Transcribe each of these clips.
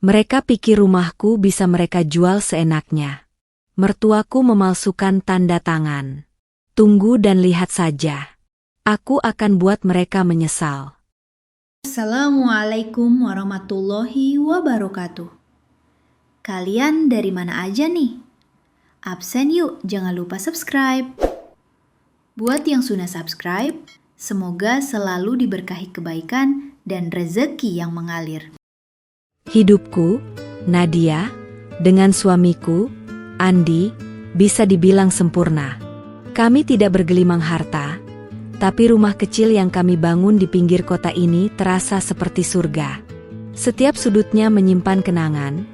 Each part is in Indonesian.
Mereka pikir rumahku bisa mereka jual seenaknya. Mertuaku memalsukan tanda tangan. Tunggu dan lihat saja. Aku akan buat mereka menyesal. Assalamualaikum warahmatullahi wabarakatuh. Kalian dari mana aja nih? Absen yuk, jangan lupa subscribe. Buat yang sudah subscribe, semoga selalu diberkahi kebaikan dan rezeki yang mengalir. Hidupku, Nadia, dengan suamiku, Andi, bisa dibilang sempurna. Kami tidak bergelimang harta, tapi rumah kecil yang kami bangun di pinggir kota ini terasa seperti surga. Setiap sudutnya menyimpan kenangan,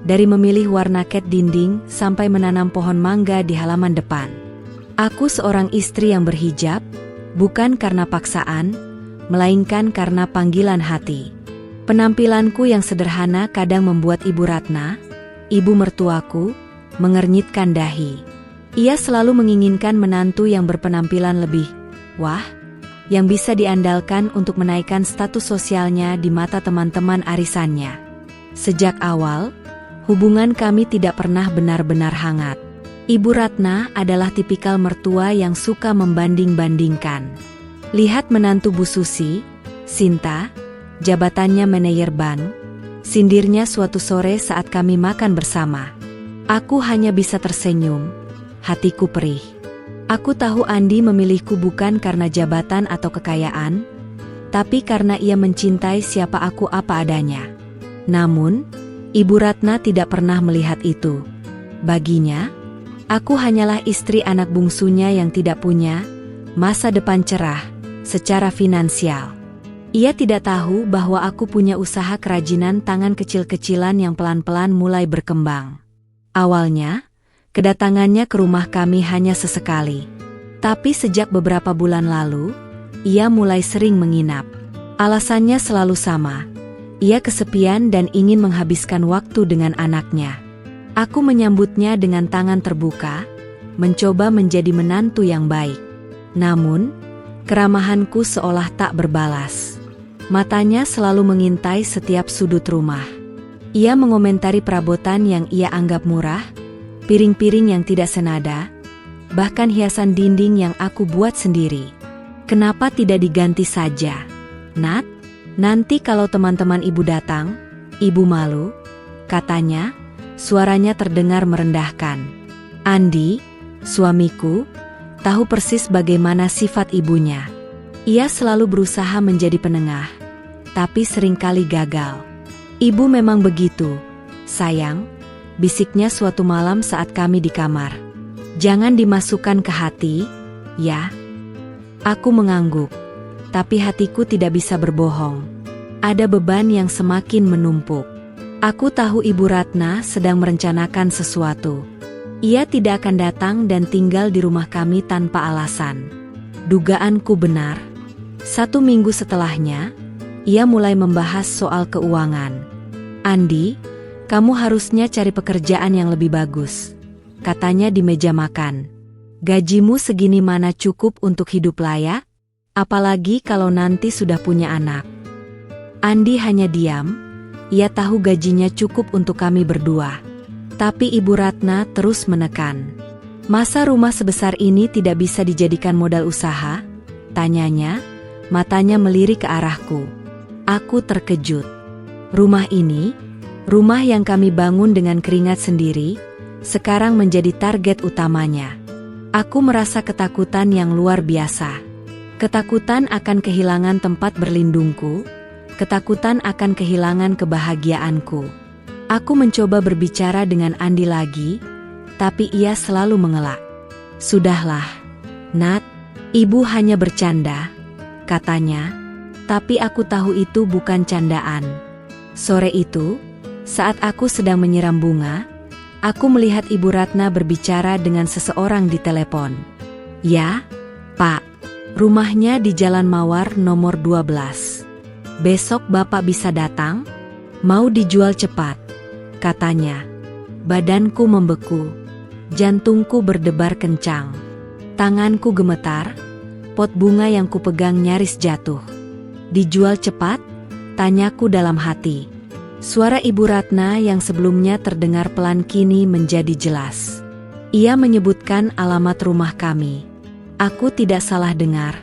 dari memilih warna cat dinding sampai menanam pohon mangga di halaman depan. Aku seorang istri yang berhijab, bukan karena paksaan, melainkan karena panggilan hati. Penampilanku yang sederhana kadang membuat Ibu Ratna, ibu mertuaku, mengernyitkan dahi. Ia selalu menginginkan menantu yang berpenampilan lebih wah, yang bisa diandalkan untuk menaikkan status sosialnya di mata teman-teman arisannya. Sejak awal, hubungan kami tidak pernah benar-benar hangat. Ibu Ratna adalah tipikal mertua yang suka membanding-bandingkan. Lihat menantu Bu Susi, Sinta, jabatannya manajer bank, sindirnya suatu sore saat kami makan bersama. Aku hanya bisa tersenyum, hatiku perih. Aku tahu Andi memilihku bukan karena jabatan atau kekayaan, tapi karena ia mencintai siapa aku apa adanya. Namun, Ibu Ratna tidak pernah melihat itu. Baginya, aku hanyalah istri anak bungsunya yang tidak punya masa depan cerah secara finansial. Ia tidak tahu bahwa aku punya usaha kerajinan tangan kecil-kecilan yang pelan-pelan mulai berkembang. Awalnya, kedatangannya ke rumah kami hanya sesekali. Tapi sejak beberapa bulan lalu, ia mulai sering menginap. Alasannya selalu sama. Ia kesepian dan ingin menghabiskan waktu dengan anaknya. Aku menyambutnya dengan tangan terbuka, mencoba menjadi menantu yang baik. Namun, keramahanku seolah tak berbalas. Matanya selalu mengintai setiap sudut rumah. Ia mengomentari perabotan yang ia anggap murah, piring-piring yang tidak senada, bahkan hiasan dinding yang aku buat sendiri. Kenapa tidak diganti saja, Nat? Nanti kalau teman-teman ibu datang, ibu malu, katanya, suaranya terdengar merendahkan. Andi, suamiku, tahu persis bagaimana sifat ibunya. Ia selalu berusaha menjadi penengah, tapi seringkali gagal. Ibu memang begitu, sayang, bisiknya suatu malam saat kami di kamar. Jangan dimasukkan ke hati, ya. Aku mengangguk, tapi hatiku tidak bisa berbohong. Ada beban yang semakin menumpuk. Aku tahu Ibu Ratna sedang merencanakan sesuatu. Ia tidak akan datang dan tinggal di rumah kami tanpa alasan. Dugaanku benar. 1 minggu setelahnya, ia mulai membahas soal keuangan. Andi, kamu harusnya cari pekerjaan yang lebih bagus, katanya di meja makan. Gajimu segini mana cukup untuk hidup layak? Apalagi kalau nanti sudah punya anak. Andi hanya diam, ia tahu gajinya cukup untuk kami berdua. Tapi Ibu Ratna terus menekan. Masa rumah sebesar ini tidak bisa dijadikan modal usaha? Tanyanya, matanya melirik ke arahku. Aku terkejut. Rumah ini, rumah yang kami bangun dengan keringat sendiri, sekarang menjadi target utamanya. Aku merasa ketakutan yang luar biasa. Ketakutan akan kehilangan tempat berlindungku, ketakutan akan kehilangan kebahagiaanku. Aku mencoba berbicara dengan Andi lagi, tapi ia selalu mengelak. Sudahlah, Nat, ibu hanya bercanda, katanya, tapi aku tahu itu bukan candaan. Sore itu, saat aku sedang menyiram bunga, aku melihat Ibu Ratna berbicara dengan seseorang di telepon. Ya, Pak, rumahnya di Jalan Mawar nomor 12. Besok Bapak bisa datang? Mau dijual cepat, katanya. Badanku membeku, jantungku berdebar kencang. Tanganku gemetar, pot bunga yang kupegang nyaris jatuh. Dijual cepat? Tanyaku dalam hati. Suara Ibu Ratna yang sebelumnya terdengar pelan kini menjadi jelas. Ia menyebutkan alamat rumah kami. Aku tidak salah dengar.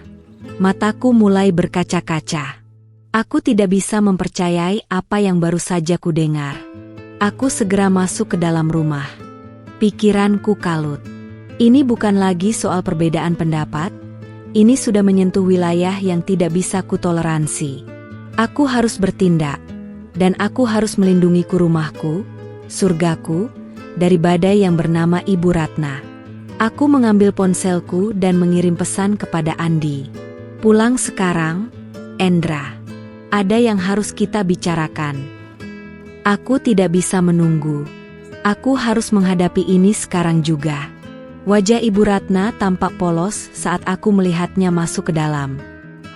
Mataku mulai berkaca-kaca. Aku tidak bisa mempercayai apa yang baru saja kudengar. Aku segera masuk ke dalam rumah. Pikiranku kalut. Ini bukan lagi soal perbedaan pendapat. Ini sudah menyentuh wilayah yang tidak bisa kutoleransi. Aku harus bertindak. Dan aku harus melindungi rumahku, surgaku, dari badai yang bernama Ibu Ratna. Aku mengambil ponselku dan mengirim pesan kepada Andi. Pulang sekarang, Endra. Ada yang harus kita bicarakan. Aku tidak bisa menunggu. Aku harus menghadapi ini sekarang juga. Wajah Ibu Ratna tampak polos saat aku melihatnya masuk ke dalam.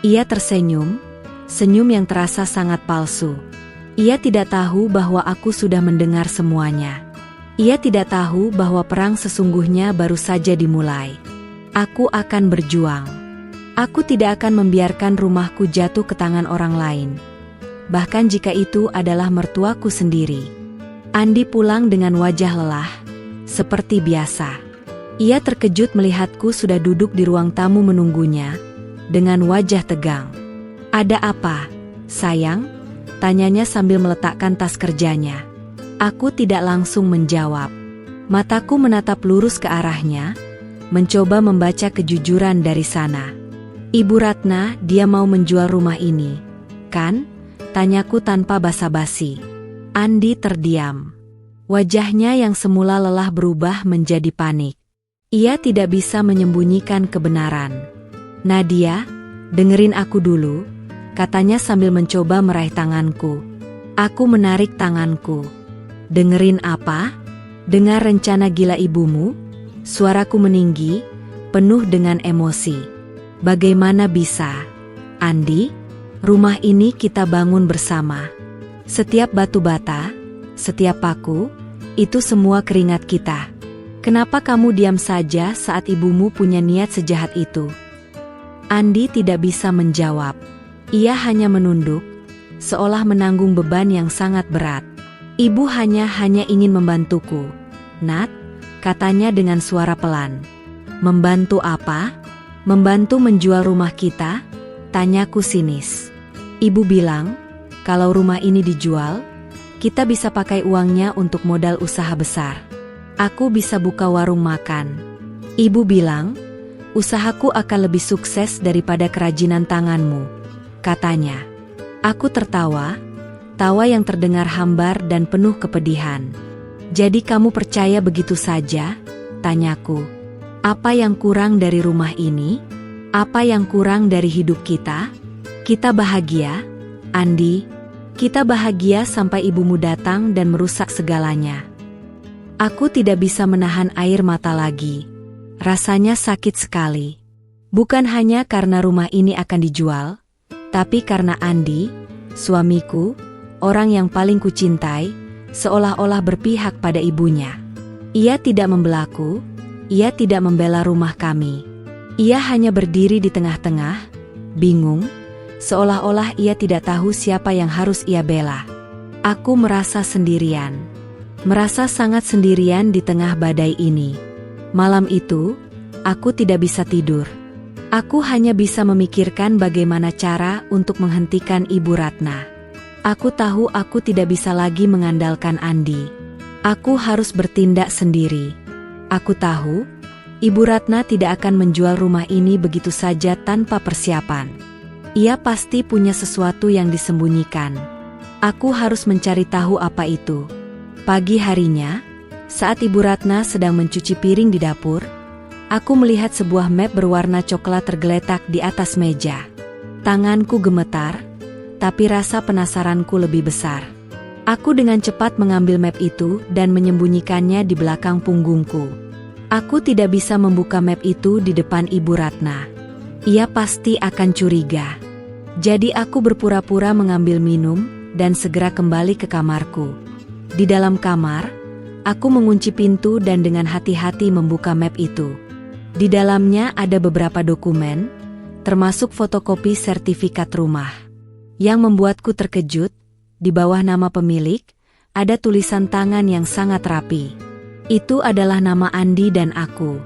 Ia tersenyum, senyum yang terasa sangat palsu. Ia tidak tahu bahwa aku sudah mendengar semuanya. Ia tidak tahu bahwa perang sesungguhnya baru saja dimulai. Aku akan berjuang. Aku tidak akan membiarkan rumahku jatuh ke tangan orang lain. Bahkan jika itu adalah mertuaku sendiri. Andi pulang dengan wajah lelah, seperti biasa. Ia terkejut melihatku sudah duduk di ruang tamu menunggunya, dengan wajah tegang. Ada apa, sayang? Tanyanya sambil meletakkan tas kerjanya. Aku tidak langsung menjawab. Mataku menatap lurus ke arahnya, mencoba membaca kejujuran dari sana. Ibu Ratna, dia mau menjual rumah ini, kan? Tanyaku tanpa basa-basi. Andi terdiam. Wajahnya yang semula lelah berubah menjadi panik. Ia tidak bisa menyembunyikan kebenaran. Nadia, dengerin aku dulu, katanya sambil mencoba meraih tanganku. Aku menarik tanganku. Dengerin apa? Dengar rencana gila ibumu? Suaraku meninggi, penuh dengan emosi. Bagaimana bisa? Andi, rumah ini kita bangun bersama. Setiap batu bata, setiap paku, itu semua keringat kita. Kenapa kamu diam saja saat ibumu punya niat sejahat itu? Andi tidak bisa menjawab. Ia hanya menunduk, seolah menanggung beban yang sangat berat. Ibu hanya ingin membantuku. Nat, katanya dengan suara pelan. Membantu apa? Membantu menjual rumah kita? Tanyaku sinis. Ibu bilang, kalau rumah ini dijual, kita bisa pakai uangnya untuk modal usaha besar. Aku bisa buka warung makan. Ibu bilang, usahaku akan lebih sukses daripada kerajinan tanganmu, katanya. Aku tertawa, tawa yang terdengar hambar dan penuh kepedihan. Jadi kamu percaya begitu saja? Tanyaku. Apa yang kurang dari rumah ini? Apa yang kurang dari hidup kita? Kita bahagia, Andi. Kita bahagia sampai ibumu datang dan merusak segalanya. Aku tidak bisa menahan air mata lagi. Rasanya sakit sekali. Bukan hanya karena rumah ini akan dijual, tapi karena Andi, suamiku, orang yang paling kucintai, seolah-olah berpihak pada ibunya. Ia tidak membelaku, ia tidak membela rumah kami. Ia hanya berdiri di tengah-tengah, bingung, seolah-olah ia tidak tahu siapa yang harus ia bela. Aku merasa sendirian. Merasa sangat sendirian di tengah badai ini. Malam itu, aku tidak bisa tidur. Aku hanya bisa memikirkan bagaimana cara untuk menghentikan Ibu Ratna. Aku tahu aku tidak bisa lagi mengandalkan Andi. Aku harus bertindak sendiri. Aku tahu, Ibu Ratna tidak akan menjual rumah ini begitu saja tanpa persiapan. Ia pasti punya sesuatu yang disembunyikan. Aku harus mencari tahu apa itu. Pagi harinya, saat Ibu Ratna sedang mencuci piring di dapur, aku melihat sebuah map berwarna coklat tergeletak di atas meja. Tanganku gemetar, tapi rasa penasaranku lebih besar. Aku dengan cepat mengambil map itu dan menyembunyikannya di belakang punggungku. Aku tidak bisa membuka map itu di depan Ibu Ratna. Ia pasti akan curiga. Jadi aku berpura-pura mengambil minum dan segera kembali ke kamarku. Di dalam kamar, aku mengunci pintu dan dengan hati-hati membuka map itu. Di dalamnya ada beberapa dokumen, termasuk fotokopi sertifikat rumah. Yang membuatku terkejut, di bawah nama pemilik, ada tulisan tangan yang sangat rapi. Itu adalah nama Andi dan aku.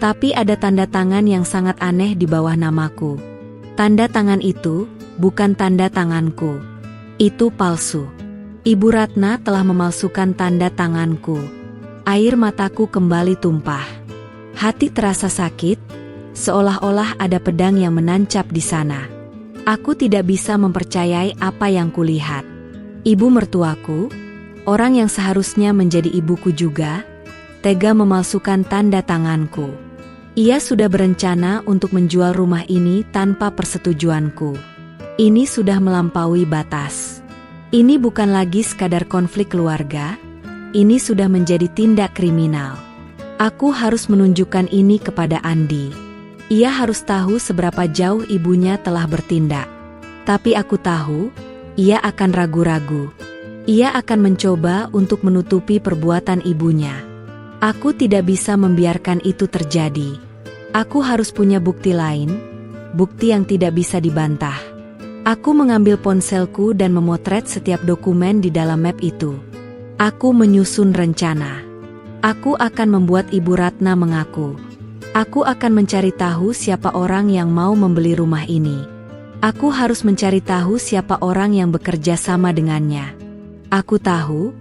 Tapi ada tanda tangan yang sangat aneh di bawah namaku. Tanda tangan itu bukan tanda tanganku. Itu palsu. Ibu Ratna telah memalsukan tanda tanganku. Air mataku kembali tumpah. Hati terasa sakit, seolah-olah ada pedang yang menancap di sana. Aku tidak bisa mempercayai apa yang kulihat. Ibu mertuaku, orang yang seharusnya menjadi ibuku juga, tega memalsukan tanda tanganku. Ia sudah berencana untuk menjual rumah ini tanpa persetujuanku. Ini sudah melampaui batas. Ini bukan lagi sekadar konflik keluarga, ini sudah menjadi tindak kriminal. Aku harus menunjukkan ini kepada Andi. Ia harus tahu seberapa jauh ibunya telah bertindak. Tapi aku tahu, ia akan ragu-ragu. Ia akan mencoba untuk menutupi perbuatan ibunya. Aku tidak bisa membiarkan itu terjadi. Aku harus punya bukti lain, bukti yang tidak bisa dibantah. Aku mengambil ponselku dan memotret setiap dokumen di dalam map itu. Aku menyusun rencana. Aku akan membuat Ibu Ratna mengaku. Aku akan mencari tahu siapa orang yang mau membeli rumah ini. Aku harus mencari tahu siapa orang yang bekerja sama dengannya. Aku tahu,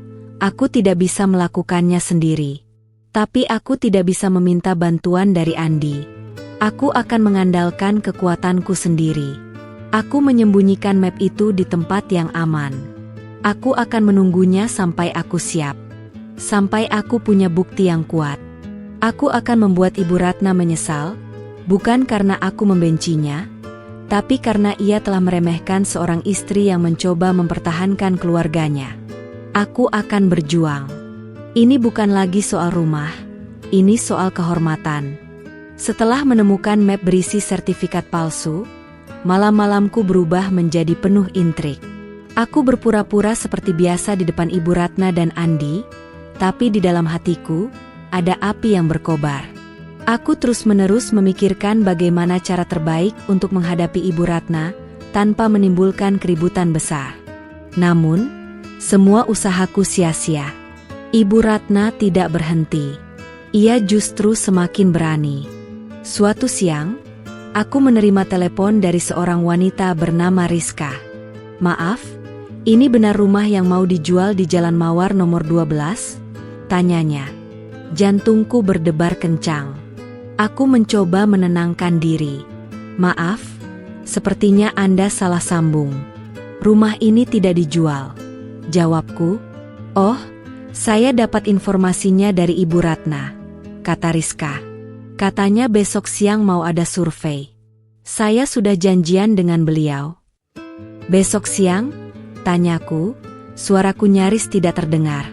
aku tidak bisa melakukannya sendiri. Tapi aku tidak bisa meminta bantuan dari Andi. Aku akan mengandalkan kekuatanku sendiri. Aku menyembunyikan map itu di tempat yang aman. Aku akan menunggunya sampai aku siap. Sampai aku punya bukti yang kuat. Aku akan membuat Ibu Ratna menyesal, bukan karena aku membencinya, tapi karena ia telah meremehkan seorang istri yang mencoba mempertahankan keluarganya. Aku akan berjuang. Ini bukan lagi soal rumah, ini soal kehormatan. Setelah menemukan map berisi sertifikat palsu, malam-malamku berubah menjadi penuh intrik. Aku berpura-pura seperti biasa di depan Ibu Ratna dan Andi, tapi di dalam hatiku, ada api yang berkobar. Aku terus-menerus memikirkan bagaimana cara terbaik untuk menghadapi Ibu Ratna tanpa menimbulkan keributan besar. Namun, semua usahaku sia-sia. Ibu Ratna tidak berhenti. Ia justru semakin berani. Suatu siang, aku menerima telepon dari seorang wanita bernama Rizka. "Maaf, ini benar rumah yang mau dijual di Jalan Mawar nomor 12?" tanyanya. Jantungku berdebar kencang. Aku mencoba menenangkan diri. "Maaf, sepertinya Anda salah sambung. Rumah ini tidak dijual," jawabku. "Oh, saya dapat informasinya dari Ibu Ratna," kata Rizka. "Katanya besok siang mau ada survei. Saya sudah janjian dengan beliau." "Besok siang?" tanyaku, suaraku nyaris tidak terdengar.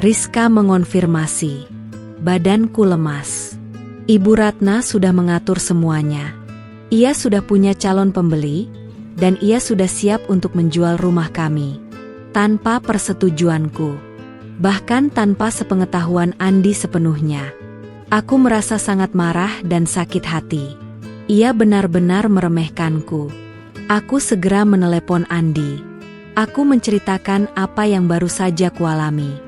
Rizka mengonfirmasi. Badanku lemas. Ibu Ratna sudah mengatur semuanya. Ia sudah punya calon pembeli, dan ia sudah siap untuk menjual rumah kami. Tanpa persetujuanku. Bahkan tanpa sepengetahuan Andi sepenuhnya. Aku merasa sangat marah dan sakit hati. Ia benar-benar meremehkanku. Aku segera menelepon Andi. Aku menceritakan apa yang baru saja kualami.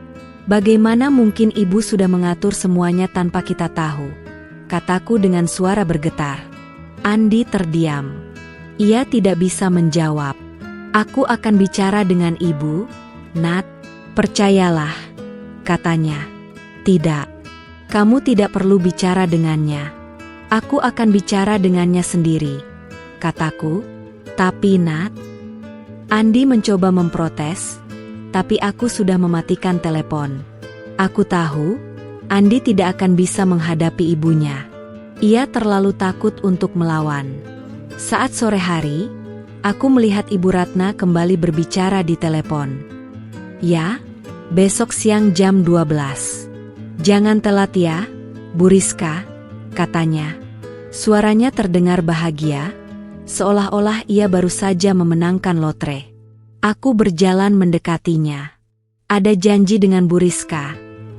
"Bagaimana mungkin ibu sudah mengatur semuanya tanpa kita tahu?" kataku dengan suara bergetar. Andi terdiam. Ia tidak bisa menjawab. "Aku akan bicara dengan ibu, Nat. Percayalah," katanya. "Tidak. Kamu tidak perlu bicara dengannya. Aku akan bicara dengannya sendiri," kataku. "Tapi Nat..." Andi mencoba memprotes, tapi aku sudah mematikan telepon. Aku tahu, Andi tidak akan bisa menghadapi ibunya. Ia terlalu takut untuk melawan. Saat sore hari, aku melihat Ibu Ratna kembali berbicara di telepon. "Ya, besok siang jam 12. Jangan telat ya, Bu Rizka," katanya. Suaranya terdengar bahagia, seolah-olah ia baru saja memenangkan lotre. Aku berjalan mendekatinya. "Ada janji dengan Bu Rizka,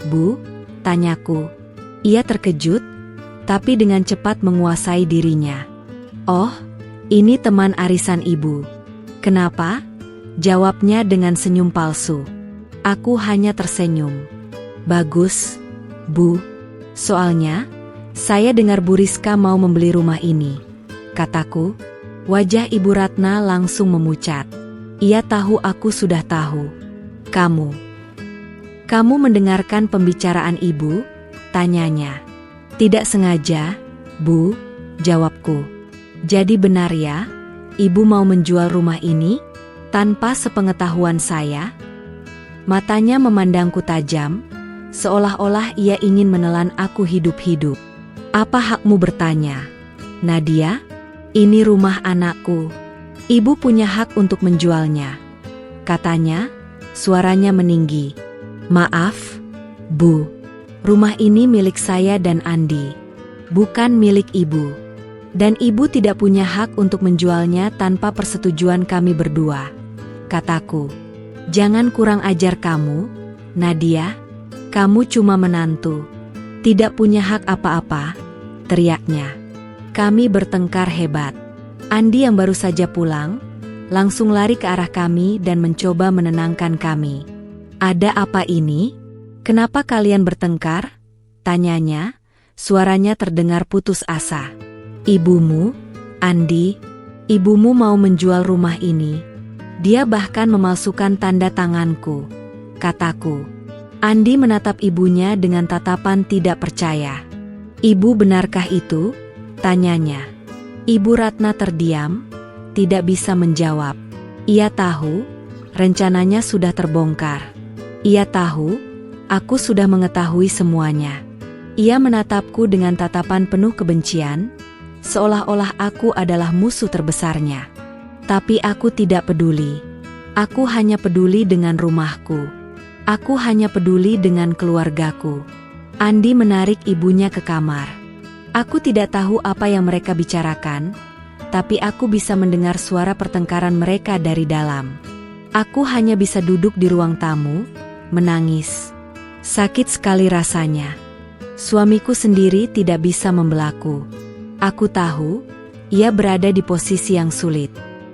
Bu?" tanyaku. Ia terkejut, tapi dengan cepat menguasai dirinya. "Oh, ini teman arisan ibu. Kenapa? Jawabnya dengan senyum palsu. Aku hanya tersenyum. Bagus, Bu. Soalnya, saya dengar Bu Rizka mau membeli rumah ini, kataku. Wajah Ibu Ratna langsung memucat. Ia tahu aku sudah tahu. Kamu mendengarkan pembicaraan Ibu? Tanyanya. Tidak sengaja, Bu, jawabku. Jadi benar ya, Ibu mau menjual rumah ini? Tanpa sepengetahuan saya? Matanya memandangku tajam, seolah-olah ia ingin menelan aku hidup-hidup. Apa hakmu bertanya? Nadia, ini rumah anakku. Ibu punya hak untuk menjualnya, katanya, suaranya meninggi. Maaf, Bu. Rumah ini milik saya dan Andi, bukan milik Ibu. Dan Ibu tidak punya hak untuk menjualnya tanpa persetujuan kami berdua, kataku. Jangan kurang ajar kamu, Nadia. Kamu cuma menantu, tidak punya hak apa-apa, teriaknya. Kami bertengkar hebat. Andi yang baru saja pulang, langsung lari ke arah kami dan mencoba menenangkan kami. Ada apa ini? Kenapa kalian bertengkar? Tanyanya, suaranya terdengar putus asa. Ibumu, Andi, ibumu mau menjual rumah ini. Dia bahkan memalsukan tanda tanganku, kataku. Andi menatap ibunya dengan tatapan tidak percaya. Ibu benarkah itu? Tanyanya. Ibu Ratna terdiam, tidak bisa menjawab. Ia tahu, rencananya sudah terbongkar. Ia tahu, aku sudah mengetahui semuanya. Ia menatapku dengan tatapan penuh kebencian, seolah-olah aku adalah musuh terbesarnya. Tapi aku tidak peduli. Aku hanya peduli dengan rumahku. Aku hanya peduli dengan keluargaku. Andi menarik ibunya ke kamar. Aku tidak tahu apa yang mereka bicarakan, tapi aku bisa mendengar suara pertengkaran mereka dari dalam. Aku hanya bisa duduk di ruang tamu, menangis. Sakit sekali rasanya. Suamiku sendiri tidak bisa membelaku. Aku tahu, ia berada di posisi yang sulit.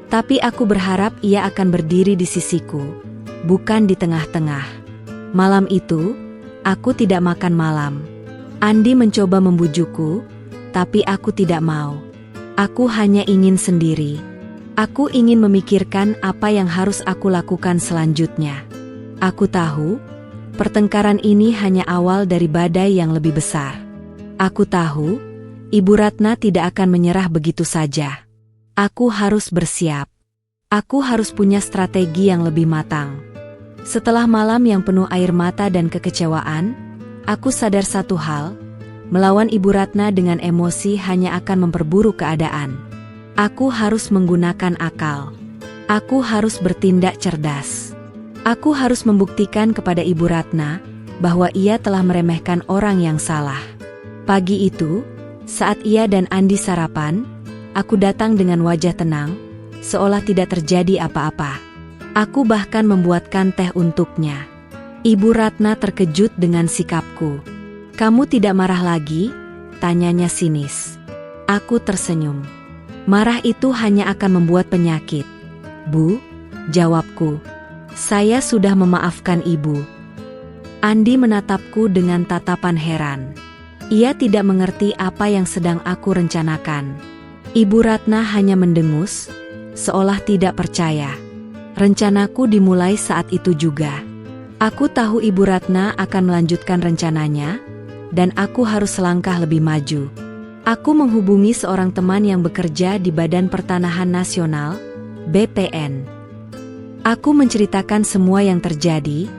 Tapi aku berharap ia akan berdiri di sisiku, bukan di tengah-tengah. Malam itu, aku tidak makan malam. Andi mencoba membujukku, tapi aku tidak mau. Aku hanya ingin sendiri. Aku ingin memikirkan apa yang harus aku lakukan selanjutnya. Aku tahu, pertengkaran ini hanya awal dari badai yang lebih besar. Aku tahu, Ibu Ratna tidak akan menyerah begitu saja. Aku harus bersiap. Aku harus punya strategi yang lebih matang. Setelah malam yang penuh air mata dan kekecewaan, aku sadar satu hal, melawan Ibu Ratna dengan emosi hanya akan memperburuk keadaan. Aku harus menggunakan akal. Aku harus bertindak cerdas. Aku harus membuktikan kepada Ibu Ratna bahwa ia telah meremehkan orang yang salah. Pagi itu, saat ia dan Andi sarapan, aku datang dengan wajah tenang, seolah tidak terjadi apa-apa. Aku bahkan membuatkan teh untuknya. Ibu Ratna terkejut dengan sikapku. Kamu tidak marah lagi? Tanyanya sinis. Aku tersenyum. Marah itu hanya akan membuat penyakit. Bu, jawabku. Saya sudah memaafkan ibu. Andi menatapku dengan tatapan heran. Ia tidak mengerti apa yang sedang aku rencanakan. Ibu Ratna hanya mendengus, seolah tidak percaya. Rencanaku dimulai saat itu juga. Aku tahu Ibu Ratna akan melanjutkan rencananya, dan aku harus selangkah lebih maju. Aku menghubungi seorang teman yang bekerja di Badan Pertanahan Nasional, BPN. Aku menceritakan semua yang terjadi,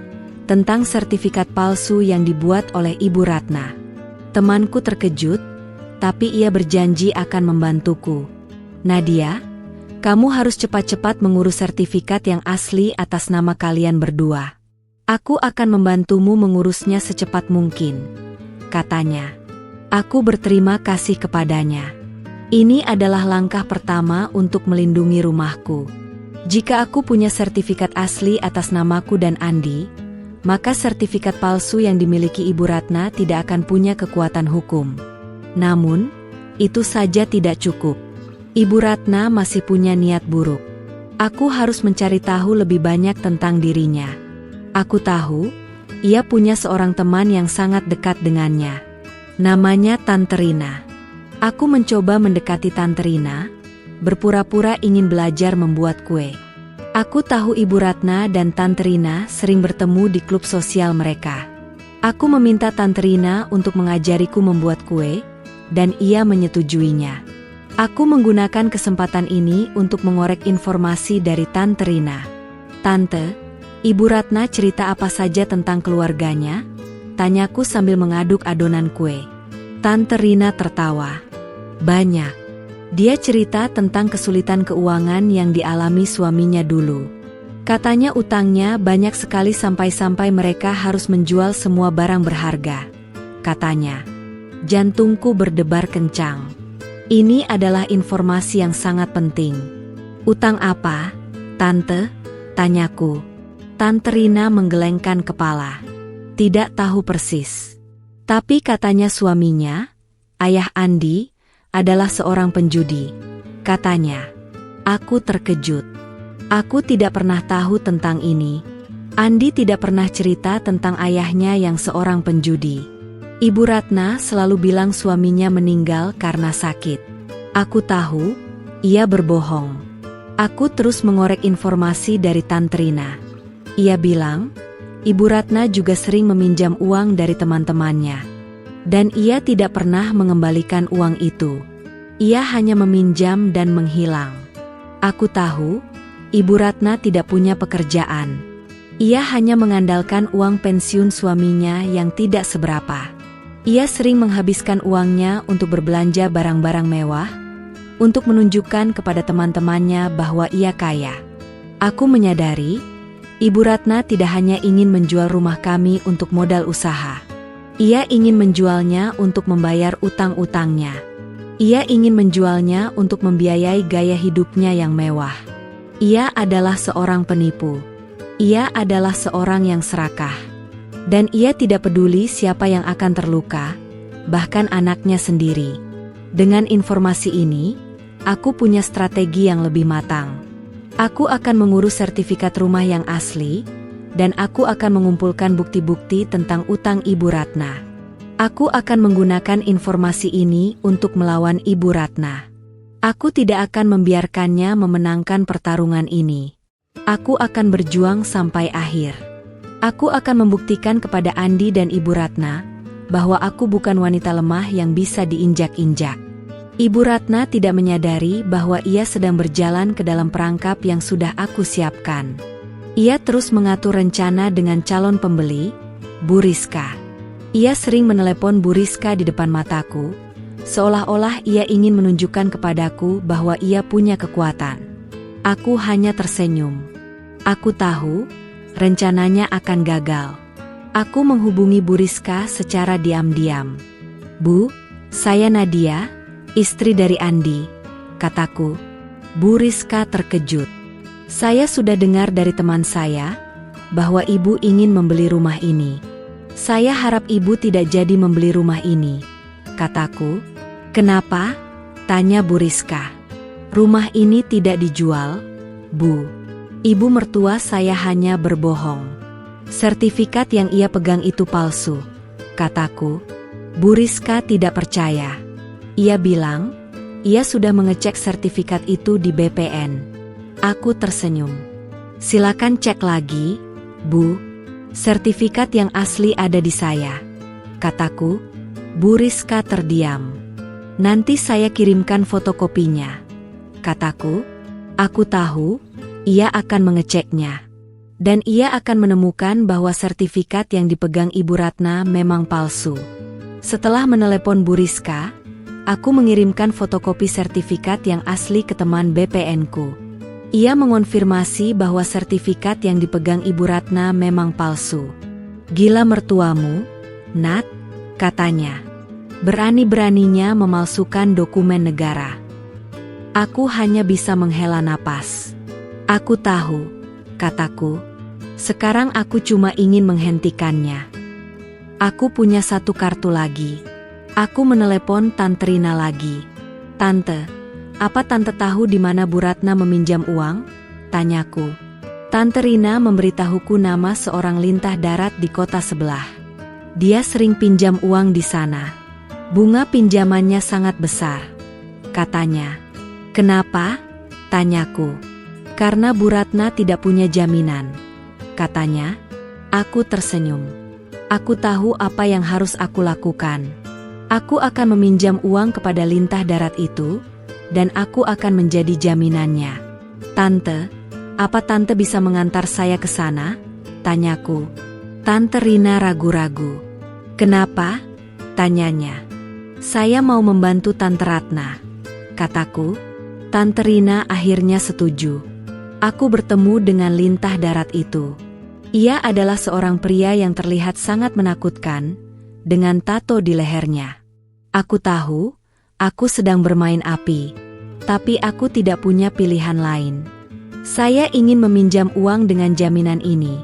tentang sertifikat palsu yang dibuat oleh Ibu Ratna. Temanku terkejut, tapi ia berjanji akan membantuku. Nadia, kamu harus cepat-cepat mengurus sertifikat yang asli atas nama kalian berdua. Aku akan membantumu mengurusnya secepat mungkin, katanya. Aku berterima kasih kepadanya. Ini adalah langkah pertama untuk melindungi rumahku. Jika aku punya sertifikat asli atas namaku dan Andi, maka sertifikat palsu yang dimiliki Ibu Ratna tidak akan punya kekuatan hukum. Namun, itu saja tidak cukup. Ibu Ratna masih punya niat buruk. Aku harus mencari tahu lebih banyak tentang dirinya. Aku tahu, ia punya seorang teman yang sangat dekat dengannya. Namanya Tante Rina. Aku mencoba mendekati Tante Rina, berpura-pura ingin belajar membuat kue. Aku tahu Ibu Ratna dan Tante Rina sering bertemu di klub sosial mereka. Aku meminta Tante Rina untuk mengajariku membuat kue, dan ia menyetujuinya. Aku menggunakan kesempatan ini untuk mengorek informasi dari Tante Rina. "Tante, Ibu Ratna cerita apa saja tentang keluarganya?" tanyaku sambil mengaduk adonan kue. Tante Rina tertawa. "Banyak. Dia cerita tentang kesulitan keuangan yang dialami suaminya dulu. Katanya utangnya banyak sekali sampai-sampai mereka harus menjual semua barang berharga," katanya. Jantungku berdebar kencang. Ini adalah informasi yang sangat penting. "Utang apa, Tante?" tanyaku. Tante Rina menggelengkan kepala. Tidak tahu persis. Tapi katanya suaminya, Ayah Andi, adalah seorang penjudi. Katanya. Aku terkejut. Aku tidak pernah tahu tentang ini. Andi tidak pernah cerita tentang ayahnya yang seorang penjudi. Ibu Ratna selalu bilang suaminya meninggal karena sakit. Aku tahu, ia berbohong. Aku terus mengorek informasi dari Tante Rina. Ia bilang, Ibu Ratna juga sering meminjam uang dari teman-temannya. Dan ia tidak pernah mengembalikan uang itu. Ia hanya meminjam dan menghilang. Aku tahu, Ibu Ratna tidak punya pekerjaan. Ia hanya mengandalkan uang pensiun suaminya yang tidak seberapa. Ia sering menghabiskan uangnya untuk berbelanja barang-barang mewah, untuk menunjukkan kepada teman-temannya bahwa ia kaya. Aku menyadari, Ibu Ratna tidak hanya ingin menjual rumah kami untuk modal usaha. Ia ingin menjualnya untuk membayar utang-utangnya. Ia ingin menjualnya untuk membiayai gaya hidupnya yang mewah. Ia adalah seorang penipu. Ia adalah seorang yang serakah. Dan ia tidak peduli siapa yang akan terluka, bahkan anaknya sendiri. Dengan informasi ini, aku punya strategi yang lebih matang. Aku akan mengurus sertifikat rumah yang asli, dan aku akan mengumpulkan bukti-bukti tentang utang Ibu Ratna. Aku akan menggunakan informasi ini untuk melawan Ibu Ratna. Aku tidak akan membiarkannya memenangkan pertarungan ini. Aku akan berjuang sampai akhir. Aku akan membuktikan kepada Andi dan Ibu Ratna bahwa aku bukan wanita lemah yang bisa diinjak-injak. Ibu Ratna tidak menyadari bahwa ia sedang berjalan ke dalam perangkap yang sudah aku siapkan. Ia terus mengatur rencana dengan calon pembeli, Bu Rizka. Ia sering menelepon Bu Rizka di depan mataku, seolah-olah ia ingin menunjukkan kepadaku bahwa ia punya kekuatan. Aku hanya tersenyum. Aku tahu, rencananya akan gagal. Aku menghubungi Bu Rizka secara diam-diam. "Bu, saya Nadia, istri dari Andi," kataku. Bu Rizka terkejut. "Saya sudah dengar dari teman saya bahwa ibu ingin membeli rumah ini. Saya harap ibu tidak jadi membeli rumah ini," kataku. "Kenapa?" tanya Bu Rizka. "Rumah ini tidak dijual, Bu. Ibu mertua saya hanya berbohong. Sertifikat yang ia pegang itu palsu," kataku. Bu Rizka tidak percaya. Ia bilang, ia sudah mengecek sertifikat itu di BPN. Aku tersenyum. "Silakan cek lagi, Bu. Sertifikat yang asli ada di saya," kataku. Bu Rizka terdiam. "Nanti saya kirimkan fotokopinya," kataku. Aku tahu, ia akan mengeceknya. Dan ia akan menemukan bahwa sertifikat yang dipegang Ibu Ratna memang palsu. Setelah menelepon Bu Rizka, aku mengirimkan fotokopi sertifikat yang asli ke teman BPN-ku. Ia mengonfirmasi bahwa sertifikat yang dipegang Ibu Ratna memang palsu. "Gila mertuamu, Nat," katanya. "Berani-beraninya memalsukan dokumen negara." Aku hanya bisa menghela napas. "Aku tahu," kataku. "Sekarang aku cuma ingin menghentikannya." Aku punya satu kartu lagi. Aku menelepon Tante Rina lagi. "Tante, apa Tante tahu di mana Bu Ratna meminjam uang?" Tanyaku. Tante Rina memberitahuku nama seorang lintah darat di kota sebelah. Dia sering pinjam uang di sana. Bunga pinjamannya sangat besar, katanya. Kenapa? Tanyaku. Karena Bu Ratna tidak punya jaminan, katanya. Aku tersenyum. Aku tahu apa yang harus aku lakukan. Aku akan meminjam uang kepada lintah darat itu, dan aku akan menjadi jaminannya. Tante, apa Tante bisa mengantar saya ke sana? Tanyaku. Tante Rina ragu-ragu. Kenapa? Tanyanya. Saya mau membantu Tante Ratna, kataku. Tante Rina akhirnya setuju. Aku bertemu dengan lintah darat itu. Ia adalah seorang pria yang terlihat sangat menakutkan, dengan tato di lehernya. Aku tahu, aku sedang bermain api, tapi aku tidak punya pilihan lain. Saya ingin meminjam uang dengan jaminan ini,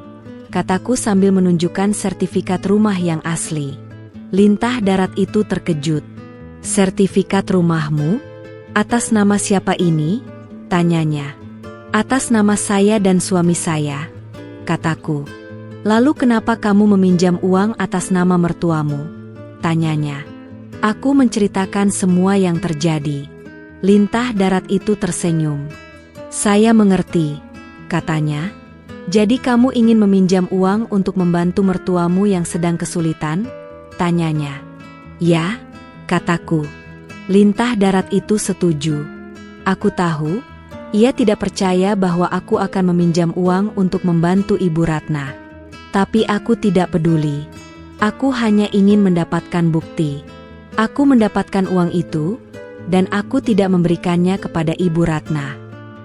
kataku sambil menunjukkan sertifikat rumah yang asli. Lintah darat itu terkejut. Sertifikat rumahmu? Atas nama siapa ini? Tanyanya. Atas nama saya dan suami saya, kataku. Lalu kenapa kamu meminjam uang atas nama mertuamu? Tanyanya. Aku menceritakan semua yang terjadi. Lintah darat itu tersenyum. Saya mengerti, katanya. Jadi kamu ingin meminjam uang untuk membantu mertuamu yang sedang kesulitan? Tanyanya. Ya, kataku. Lintah darat itu setuju. Aku tahu, ia tidak percaya bahwa aku akan meminjam uang untuk membantu Ibu Ratna. Tapi aku tidak peduli. Aku hanya ingin mendapatkan bukti. Aku mendapatkan uang itu, dan aku tidak memberikannya kepada Ibu Ratna.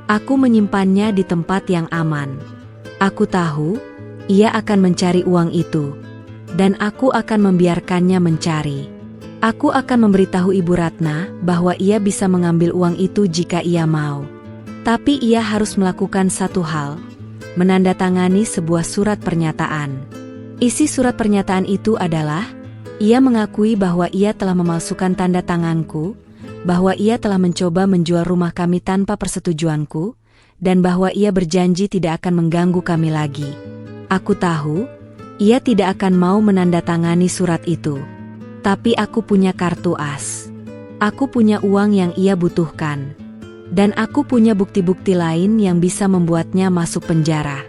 Aku menyimpannya di tempat yang aman. Aku tahu, ia akan mencari uang itu. Dan aku akan membiarkannya mencari. Aku akan memberitahu Ibu Ratna bahwa ia bisa mengambil uang itu jika ia mau. Tapi ia harus melakukan satu hal, menandatangani sebuah surat pernyataan. Isi surat pernyataan itu adalah, ia mengakui bahwa ia telah memalsukan tanda tanganku, bahwa ia telah mencoba menjual rumah kami tanpa persetujuanku, dan bahwa ia berjanji tidak akan mengganggu kami lagi. Aku tahu, ia tidak akan mau menandatangani surat itu. Tapi aku punya kartu as. Aku punya uang yang ia butuhkan. Dan aku punya bukti-bukti lain yang bisa membuatnya masuk penjara.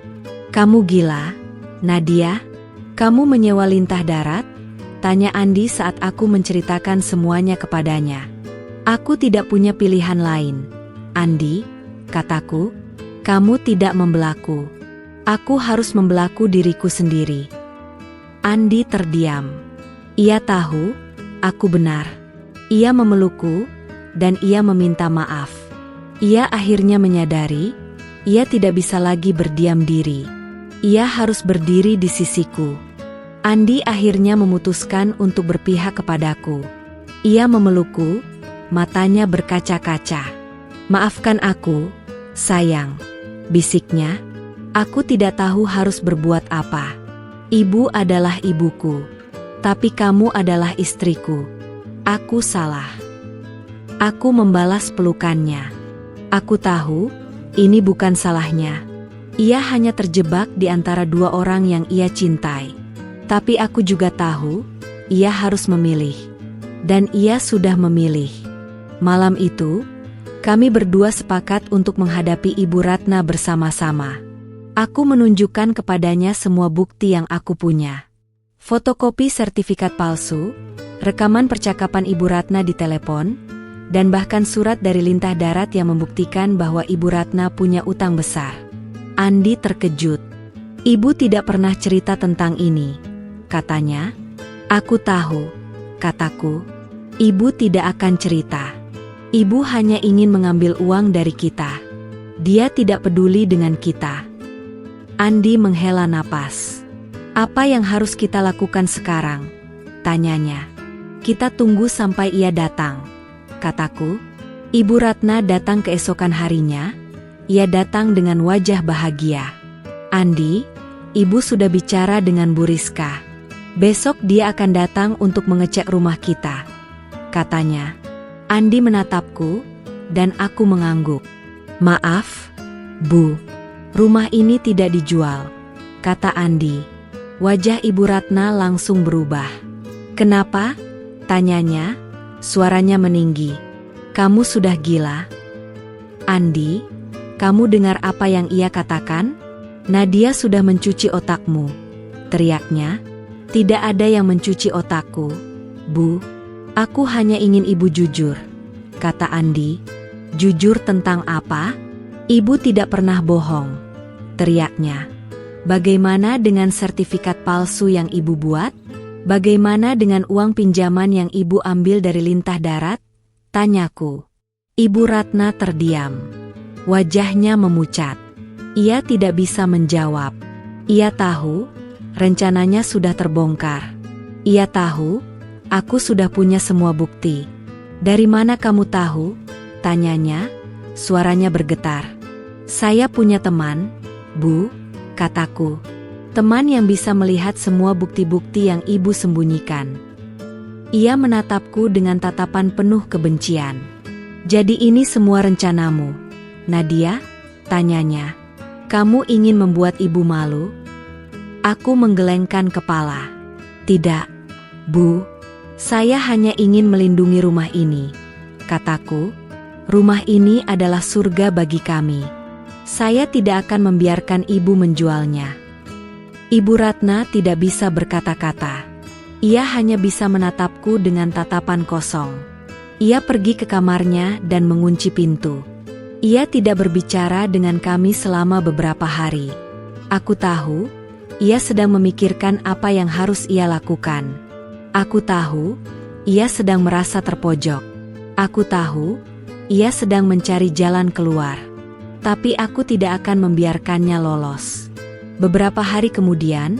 Kamu gila, Nadia? Kamu menyewa lintah darat? Tanya Andi saat aku menceritakan semuanya kepadanya. Aku tidak punya pilihan lain. Andi, kataku, kamu tidak membelaku. Aku harus membelaku diriku sendiri. Andi terdiam. Ia tahu, aku benar. Ia memelukku, dan ia meminta maaf. Ia akhirnya menyadari, ia tidak bisa lagi berdiam diri. Ia harus berdiri di sisiku. Andi akhirnya memutuskan untuk berpihak kepadaku. Ia memelukku, matanya berkaca-kaca. Maafkan aku, sayang, bisiknya. Aku tidak tahu harus berbuat apa. Ibu adalah ibuku, tapi kamu adalah istriku. Aku salah. Aku membalas pelukannya. Aku tahu, ini bukan salahnya. Ia hanya terjebak di antara dua orang yang ia cintai. Tapi aku juga tahu, ia harus memilih. Dan ia sudah memilih. Malam itu, kami berdua sepakat untuk menghadapi Ibu Ratna bersama-sama. Aku menunjukkan kepadanya semua bukti yang aku punya. Fotokopi sertifikat palsu, rekaman percakapan Ibu Ratna di telepon, dan bahkan surat dari lintah darat yang membuktikan bahwa Ibu Ratna punya utang besar. Andi terkejut. Ibu tidak pernah cerita tentang ini, katanya. Aku tahu, kataku. Ibu tidak akan cerita. Ibu hanya ingin mengambil uang dari kita. Dia tidak peduli dengan kita. Andi menghela napas. Apa yang harus kita lakukan sekarang? Tanyanya. Kita tunggu sampai ia datang, kataku. Ibu Ratna datang keesokan harinya. Ia datang dengan wajah bahagia. Andi, ibu sudah bicara dengan Bu Rizka. Besok dia akan datang untuk mengecek rumah kita, katanya. Andi menatapku, dan aku mengangguk. Maaf, Bu. Rumah ini tidak dijual, kata Andi. Wajah Ibu Ratna langsung berubah. Kenapa? Tanyanya, suaranya meninggi. Kamu sudah gila? Andi, kamu dengar apa yang ia katakan? Nadia sudah mencuci otakmu, teriaknya. Tidak ada yang mencuci otakku, Bu. Aku hanya ingin ibu jujur, kata Andi. Jujur tentang apa? Ibu tidak pernah bohong, teriaknya. Bagaimana dengan sertifikat palsu yang ibu buat? Bagaimana dengan uang pinjaman yang ibu ambil dari Lintah Darat? Tanyaku. Ibu Ratna terdiam. Wajahnya memucat. Ia tidak bisa menjawab. Ia tahu, rencananya sudah terbongkar. Ia tahu, aku sudah punya semua bukti. Dari mana kamu tahu? Tanyanya, suaranya bergetar. Saya punya teman, Bu, kataku. Teman yang bisa melihat semua bukti-bukti yang ibu sembunyikan. Ia menatapku dengan tatapan penuh kebencian. Jadi ini semua rencanamu, Nadia? Tanyanya. Kamu ingin membuat ibu malu? Aku menggelengkan kepala. Tidak, Bu. Saya hanya ingin melindungi rumah ini, kataku. Rumah ini adalah surga bagi kami. Saya tidak akan membiarkan ibu menjualnya. Ibu Ratna tidak bisa berkata-kata. Ia hanya bisa menatapku dengan tatapan kosong. Ia pergi ke kamarnya dan mengunci pintu. Ia tidak berbicara dengan kami selama beberapa hari. Aku tahu, ia sedang memikirkan apa yang harus ia lakukan. Aku tahu, ia sedang merasa terpojok. Aku tahu, ia sedang mencari jalan keluar. Tapi aku tidak akan membiarkannya lolos. Beberapa hari kemudian,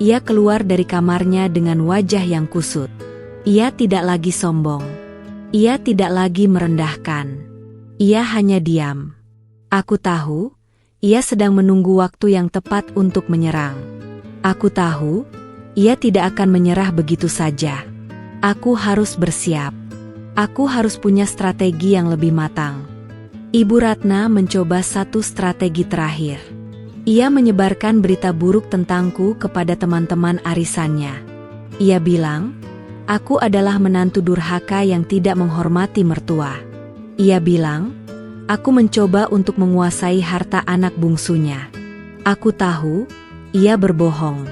ia keluar dari kamarnya dengan wajah yang kusut. Ia tidak lagi sombong. Ia tidak lagi merendahkan. Ia hanya diam. Aku tahu, ia sedang menunggu waktu yang tepat untuk menyerang. Aku tahu, ia tidak akan menyerah begitu saja. Aku harus bersiap. Aku harus punya strategi yang lebih matang. Ibu Ratna mencoba satu strategi terakhir. Ia menyebarkan berita buruk tentangku kepada teman-teman arisannya. Ia bilang, aku adalah menantu durhaka yang tidak menghormati mertua. Ia bilang, aku mencoba untuk menguasai harta anak bungsunya. Aku tahu, ia berbohong.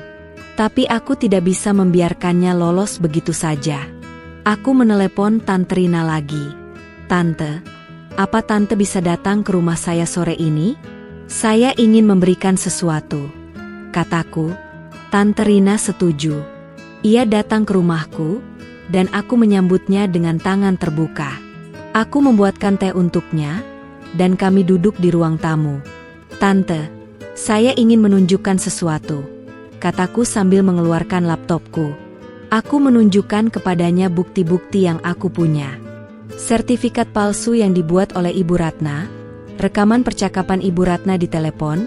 Tapi aku tidak bisa membiarkannya lolos begitu saja. Aku menelepon Tante Rina lagi. Tante, apa Tante bisa datang ke rumah saya sore ini? Saya ingin memberikan sesuatu, kataku. Tante Rina setuju. Ia datang ke rumahku, dan aku menyambutnya dengan tangan terbuka. Aku membuatkan teh untuknya, dan kami duduk di ruang tamu. Tante, saya ingin menunjukkan sesuatu, kataku sambil mengeluarkan laptopku. Aku menunjukkan kepadanya bukti-bukti yang aku punya. Sertifikat palsu yang dibuat oleh Ibu Ratna, rekaman percakapan Ibu Ratna di telepon,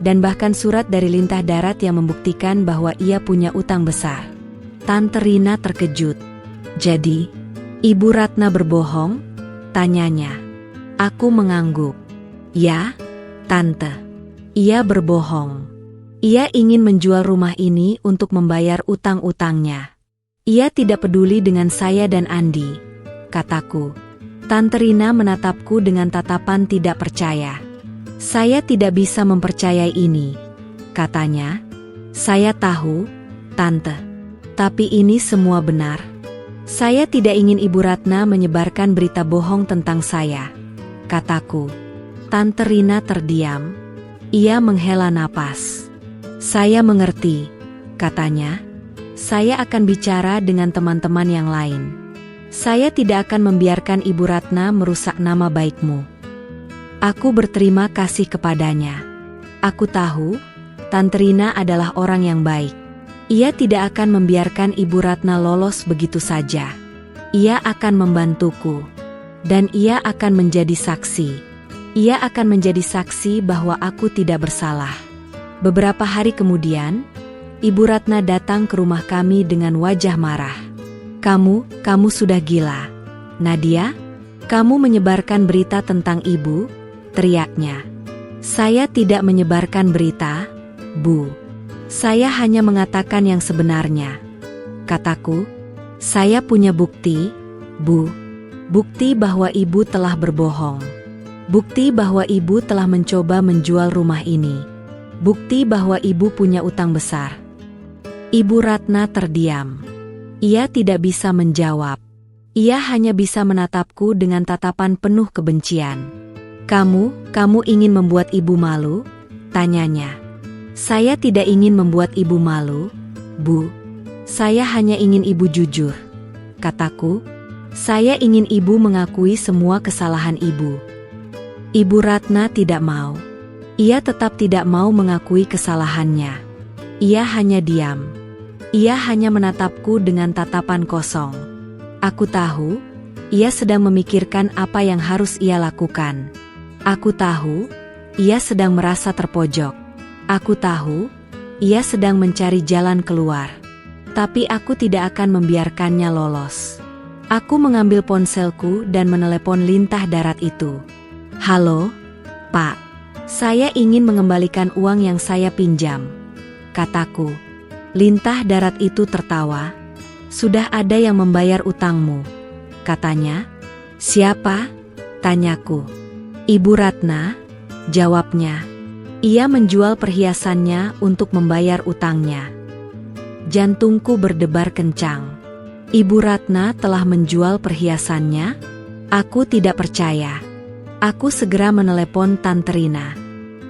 dan bahkan surat dari Lintah Darat yang membuktikan bahwa ia punya utang besar. Tante Rina terkejut. Jadi, Ibu Ratna berbohong? Tanyanya. Aku mengangguk. Ya, Tante. Ia berbohong. Ia ingin menjual rumah ini untuk membayar utang-utangnya. Ia tidak peduli dengan saya dan Andi, kataku. Tante Rina menatapku dengan tatapan tidak percaya. Saya tidak bisa mempercayai ini, katanya. Saya tahu, Tante. Tapi ini semua benar. Saya tidak ingin Ibu Ratna menyebarkan berita bohong tentang saya, kataku. Tante Rina terdiam. Ia menghela napas. Saya mengerti, katanya. Saya akan bicara dengan teman-teman yang lain. Saya tidak akan membiarkan Ibu Ratna merusak nama baikmu. Aku berterima kasih kepadanya. Aku tahu, Tante Rina adalah orang yang baik. Ia tidak akan membiarkan Ibu Ratna lolos begitu saja. Ia akan membantuku. Dan ia akan menjadi saksi. Ia akan menjadi saksi bahwa aku tidak bersalah. Beberapa hari kemudian, Ibu Ratna datang ke rumah kami dengan wajah marah. Kamu sudah gila. Nadia, kamu menyebarkan berita tentang ibu, teriaknya. Saya tidak menyebarkan berita, Bu. Saya hanya mengatakan yang sebenarnya. Kataku, saya punya bukti, Bu. Bukti bahwa ibu telah berbohong. Bukti bahwa ibu telah mencoba menjual rumah ini. Bukti bahwa ibu punya utang besar. Ibu Ratna terdiam. Ia tidak bisa menjawab. Ia hanya bisa menatapku dengan tatapan penuh kebencian. Kamu ingin membuat ibu malu? Tanyanya. Saya tidak ingin membuat ibu malu, Bu. Saya hanya ingin ibu jujur. Kataku, saya ingin ibu mengakui semua kesalahan ibu. Ibu Ratna tidak mau. Ia tetap tidak mau mengakui kesalahannya. Ia hanya diam. Ia hanya menatapku dengan tatapan kosong. Aku tahu, ia sedang memikirkan apa yang harus ia lakukan. Aku tahu, ia sedang merasa terpojok. Aku tahu, ia sedang mencari jalan keluar. Tapi aku tidak akan membiarkannya lolos. Aku mengambil ponselku dan menelepon lintah darat itu. Halo, Pak. Saya ingin mengembalikan uang yang saya pinjam. Kataku. Lintah darat itu tertawa. Sudah ada yang membayar utangmu. Katanya. Siapa? Tanyaku. Ibu Ratna, jawabnya. Ia menjual perhiasannya untuk membayar utangnya. Jantungku berdebar kencang. Ibu Ratna telah menjual perhiasannya? Aku tidak percaya. Aku segera menelepon Tante Rina.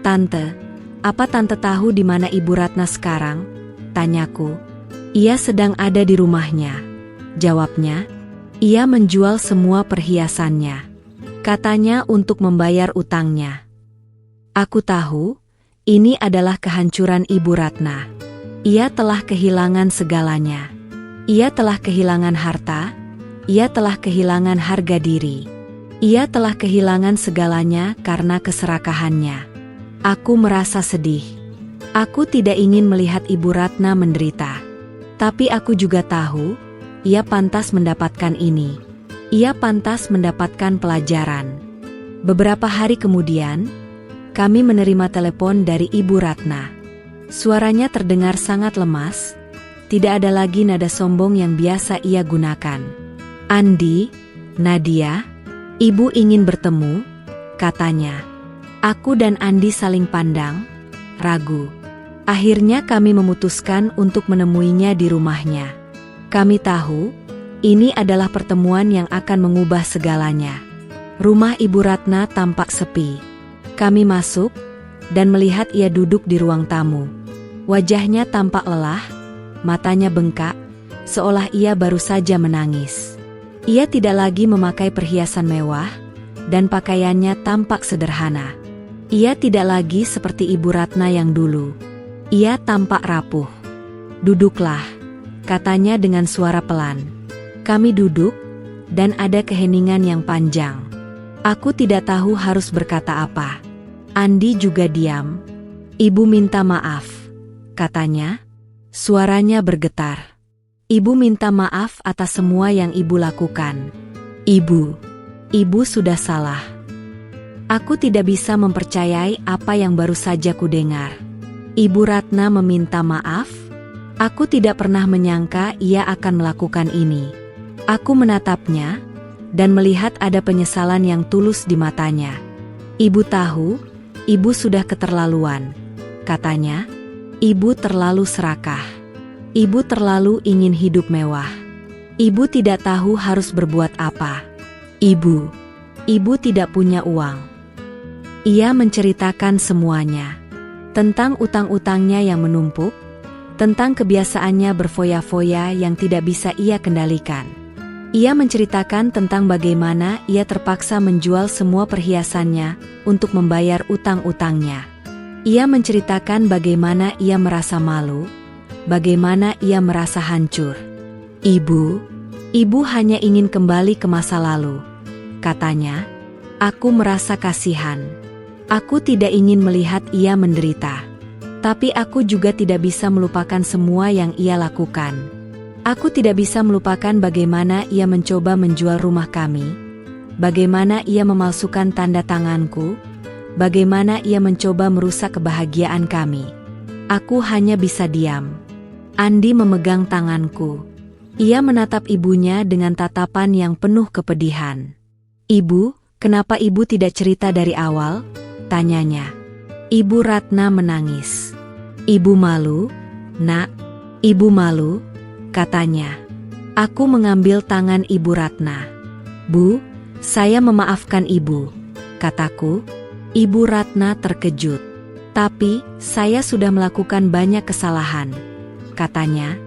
Tante, apa Tante tahu di mana Ibu Ratna sekarang? Tanyaku. Ia sedang ada di rumahnya. Jawabnya. Ia menjual semua perhiasannya. Katanya untuk membayar utangnya. Aku tahu, ini adalah kehancuran Ibu Ratna. Ia telah kehilangan segalanya. Ia telah kehilangan harta, ia telah kehilangan harga diri. Ia telah kehilangan segalanya karena keserakahannya. Aku merasa sedih. Aku tidak ingin melihat Ibu Ratna menderita. Tapi aku juga tahu, ia pantas mendapatkan ini. Ia pantas mendapatkan pelajaran. Beberapa hari kemudian, kami menerima telepon dari Ibu Ratna. Suaranya terdengar sangat lemas, tidak ada lagi nada sombong yang biasa ia gunakan. Andi, Nadia, ibu ingin bertemu, katanya. Aku dan Andi saling pandang, ragu. Akhirnya kami memutuskan untuk menemuinya di rumahnya. Kami tahu, ini adalah pertemuan yang akan mengubah segalanya. Rumah Ibu Ratna tampak sepi. Kami masuk, dan melihat ia duduk di ruang tamu. Wajahnya tampak lelah, matanya bengkak, seolah ia baru saja menangis. Ia tidak lagi memakai perhiasan mewah, dan pakaiannya tampak sederhana. Ia tidak lagi seperti Ibu Ratna yang dulu. Ia tampak rapuh. Duduklah, katanya dengan suara pelan. Kami duduk, dan ada keheningan yang panjang. Aku tidak tahu harus berkata apa. Andi juga diam. Ibu minta maaf, katanya. Suaranya bergetar. Ibu minta maaf atas semua yang ibu lakukan. Ibu sudah salah. Aku tidak bisa mempercayai apa yang baru saja kudengar. Ibu Ratna meminta maaf? Aku tidak pernah menyangka ia akan melakukan ini. Aku menatapnya, dan melihat ada penyesalan yang tulus di matanya. Ibu tahu, ibu sudah keterlaluan, katanya. Ibu terlalu serakah. Ibu terlalu ingin hidup mewah. Ibu tidak tahu harus berbuat apa. Ibu tidak punya uang. Ia menceritakan semuanya. Tentang utang-utangnya yang menumpuk, tentang kebiasaannya berfoya-foya yang tidak bisa ia kendalikan. Ia menceritakan tentang bagaimana ia terpaksa menjual semua perhiasannya untuk membayar utang-utangnya. Ia menceritakan bagaimana ia merasa malu, bagaimana ia merasa hancur. Ibu hanya ingin kembali ke masa lalu. Katanya, aku merasa kasihan. Aku tidak ingin melihat ia menderita. Tapi aku juga tidak bisa melupakan semua yang ia lakukan. Aku tidak bisa melupakan bagaimana ia mencoba menjual rumah kami, bagaimana ia memalsukan tanda tanganku, bagaimana ia mencoba merusak kebahagiaan kami. Aku hanya bisa diam. Andi memegang tanganku. Ia menatap ibunya dengan tatapan yang penuh kepedihan. "Ibu, kenapa ibu tidak cerita dari awal?" tanyanya. Ibu Ratna menangis. "Ibu malu, Nak. Ibu malu," katanya. Aku mengambil tangan Ibu Ratna. "Bu, saya memaafkan ibu," kataku. Ibu Ratna terkejut. "Tapi, saya sudah melakukan banyak kesalahan," katanya.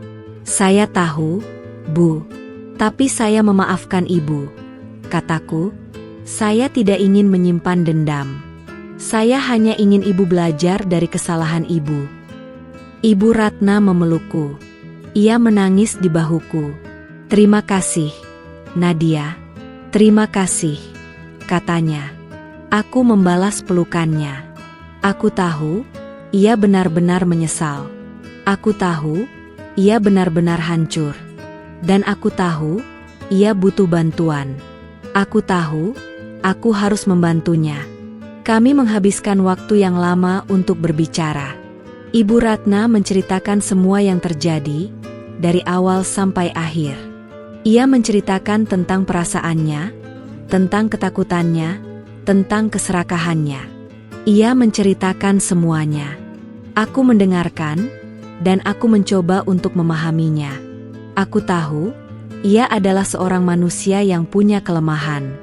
"Saya tahu, Bu. Tapi saya memaafkan ibu," kataku. "Saya tidak ingin menyimpan dendam. Saya hanya ingin ibu belajar dari kesalahan ibu." Ibu Ratna memelukku. Ia menangis di bahuku. "Terima kasih, Nadia. Terima kasih," katanya. Aku membalas pelukannya. Aku tahu, ia benar-benar menyesal. Aku tahu, ia benar-benar hancur. Dan aku tahu, ia butuh bantuan. Aku tahu, aku harus membantunya. Kami menghabiskan waktu yang lama untuk berbicara. Ibu Ratna menceritakan semua yang terjadi, dari awal sampai akhir. Ia menceritakan tentang perasaannya, tentang ketakutannya, tentang keserakahannya. Ia menceritakan semuanya. Aku mendengarkan, dan aku mencoba untuk memahaminya. Aku tahu, ia adalah seorang manusia yang punya kelemahan.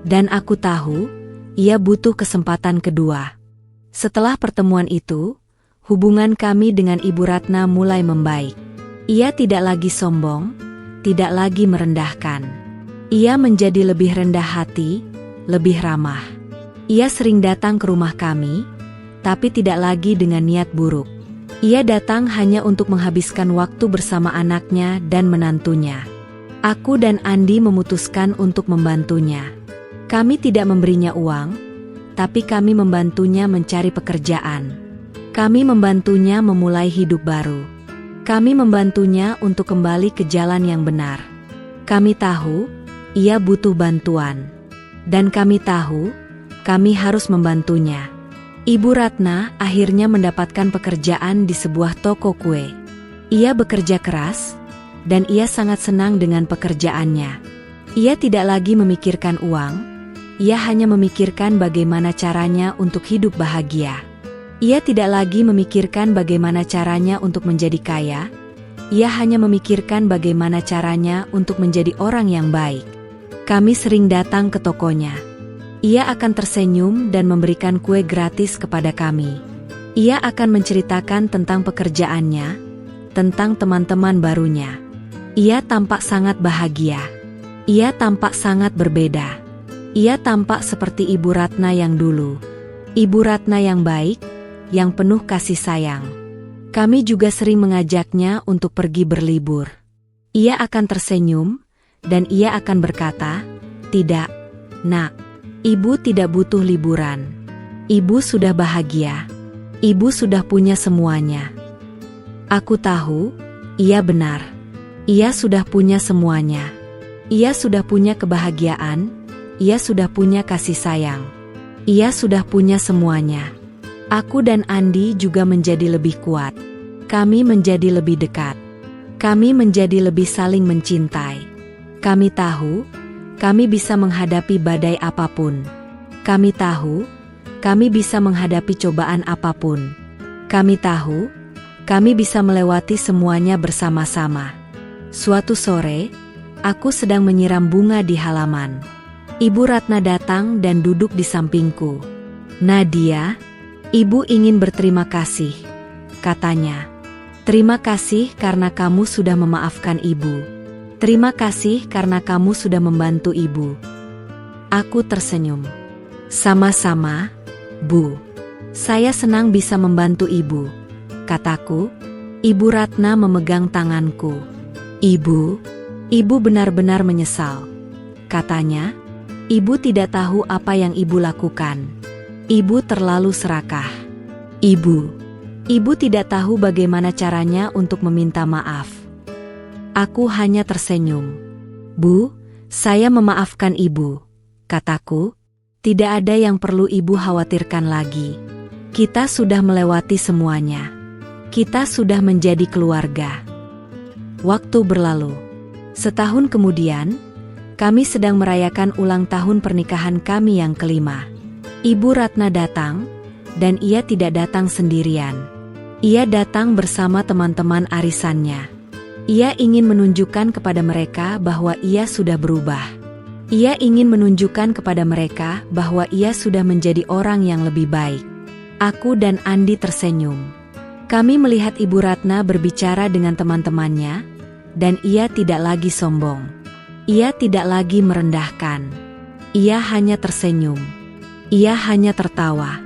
Dan aku tahu, ia butuh kesempatan kedua. Setelah pertemuan itu, hubungan kami dengan Ibu Ratna mulai membaik. Ia tidak lagi sombong, tidak lagi merendahkan. Ia menjadi lebih rendah hati, lebih ramah. Ia sering datang ke rumah kami, tapi tidak lagi dengan niat buruk. Ia datang hanya untuk menghabiskan waktu bersama anaknya dan menantunya. Aku dan Andi memutuskan untuk membantunya. Kami tidak memberinya uang, tapi kami membantunya mencari pekerjaan. Kami membantunya memulai hidup baru. Kami membantunya untuk kembali ke jalan yang benar. Kami tahu, ia butuh bantuan. Dan kami tahu, kami harus membantunya. Ibu Ratna akhirnya mendapatkan pekerjaan di sebuah toko kue. Ia bekerja keras, dan ia sangat senang dengan pekerjaannya. Ia tidak lagi memikirkan uang, ia hanya memikirkan bagaimana caranya untuk hidup bahagia. Ia tidak lagi memikirkan bagaimana caranya untuk menjadi kaya, ia hanya memikirkan bagaimana caranya untuk menjadi orang yang baik. Kami sering datang ke tokonya. Ia akan tersenyum dan memberikan kue gratis kepada kami. Ia akan menceritakan tentang pekerjaannya, tentang teman-teman barunya. Ia tampak sangat bahagia. Ia tampak sangat berbeda. Ia tampak seperti Ibu Ratna yang dulu. Ibu Ratna yang baik, yang penuh kasih sayang. Kami juga sering mengajaknya untuk pergi berlibur. Ia akan tersenyum, dan ia akan berkata, "Tidak, Nak. Ibu tidak butuh liburan. Ibu sudah bahagia. Ibu sudah punya semuanya." Aku tahu, ia benar. Ia sudah punya semuanya. Ia sudah punya kebahagiaan, ia sudah punya kasih sayang. Ia sudah punya semuanya. Aku dan Andi juga menjadi lebih kuat. Kami menjadi lebih dekat. Kami menjadi lebih saling mencintai. Kami tahu, kami bisa menghadapi badai apapun. Kami tahu, kami bisa menghadapi cobaan apapun. Kami tahu, kami bisa melewati semuanya bersama-sama. Suatu sore, aku sedang menyiram bunga di halaman. Ibu Ratna datang dan duduk di sampingku. "Nadia, Ibu ingin berterima kasih," katanya. "Terima kasih karena kamu sudah memaafkan Ibu. Terima kasih karena kamu sudah membantu Ibu." Aku tersenyum. "Sama-sama, Bu. Saya senang bisa membantu Ibu," kataku. Ibu Ratna memegang tanganku. Ibu benar-benar menyesal," katanya. "Ibu tidak tahu apa yang Ibu lakukan. Ibu terlalu serakah. Ibu tidak tahu bagaimana caranya untuk meminta maaf." Aku hanya tersenyum. "Bu, saya memaafkan Ibu," kataku. Tidak ada yang perlu ibu khawatirkan lagi. Kita sudah melewati semuanya. Kita sudah menjadi keluarga. Waktu berlalu. Setahun kemudian, kami sedang merayakan ulang tahun pernikahan kami yang kelima. Ibu Ratna datang, dan ia tidak datang sendirian. Ia datang bersama teman-teman arisannya. Ia ingin menunjukkan kepada mereka bahwa ia sudah berubah. Ia ingin menunjukkan kepada mereka bahwa ia sudah menjadi orang yang lebih baik. Aku dan Andi tersenyum. Kami melihat Ibu Ratna berbicara dengan teman-temannya, dan ia tidak lagi sombong. Ia tidak lagi merendahkan. Ia hanya tersenyum. Ia hanya tertawa.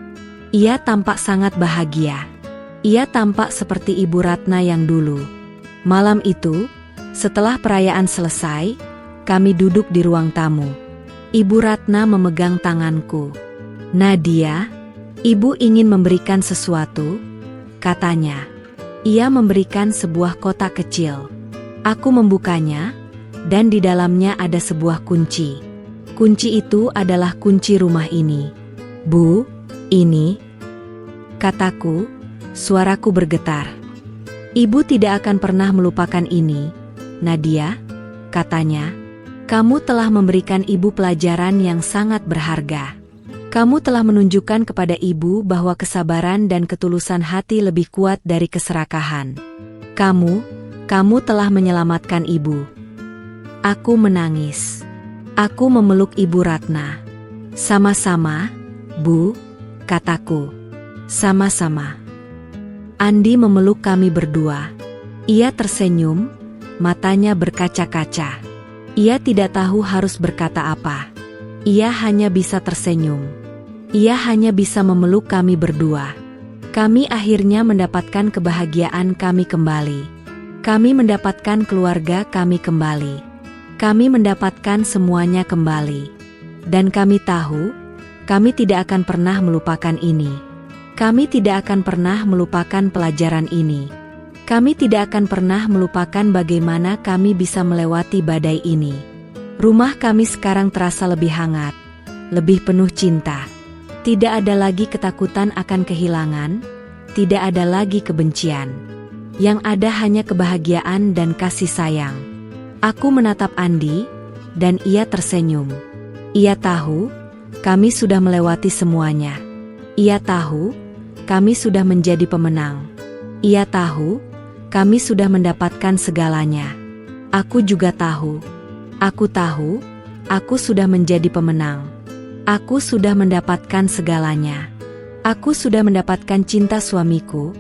Ia tampak sangat bahagia. Ia tampak seperti Ibu Ratna yang dulu. Malam itu, setelah perayaan selesai, kami duduk di ruang tamu. Ibu Ratna memegang tanganku. "Nadia, ibu ingin memberikan sesuatu," katanya. Ia memberikan sebuah kotak kecil. Aku membukanya, dan di dalamnya ada sebuah kunci. Kunci itu adalah kunci rumah ini. "Bu, ini," kataku, suaraku bergetar. "Ibu tidak akan pernah melupakan ini, Nadia," katanya. "Kamu telah memberikan ibu pelajaran yang sangat berharga. Kamu telah menunjukkan kepada ibu bahwa kesabaran dan ketulusan hati lebih kuat dari keserakahan. Kamu telah menyelamatkan ibu." Aku menangis. Aku memeluk Ibu Ratna. "Sama-sama, Bu," kataku. "Sama-sama." Andi memeluk kami berdua. Ia tersenyum, matanya berkaca-kaca. Ia tidak tahu harus berkata apa. Ia hanya bisa tersenyum. Ia hanya bisa memeluk kami berdua. Kami akhirnya mendapatkan kebahagiaan kami kembali. Kami mendapatkan keluarga kami kembali. Kami mendapatkan semuanya kembali. Dan kami tahu, kami tidak akan pernah melupakan ini. Kami tidak akan pernah melupakan pelajaran ini. Kami tidak akan pernah melupakan bagaimana kami bisa melewati badai ini. Rumah kami sekarang terasa lebih hangat, lebih penuh cinta. Tidak ada lagi ketakutan akan kehilangan, tidak ada lagi kebencian. Yang ada hanya kebahagiaan dan kasih sayang. Aku menatap Andi, dan ia tersenyum. Ia tahu, kami sudah melewati semuanya. Ia tahu, kami sudah menjadi pemenang. Ia tahu, kami sudah mendapatkan segalanya. Aku juga tahu. Aku tahu, aku sudah menjadi pemenang. Aku sudah mendapatkan segalanya. Aku sudah mendapatkan cinta suamiku.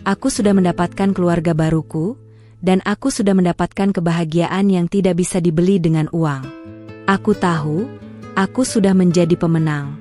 Aku sudah mendapatkan keluarga baruku. Dan aku sudah mendapatkan kebahagiaan yang tidak bisa dibeli dengan uang. Aku tahu, aku sudah menjadi pemenang.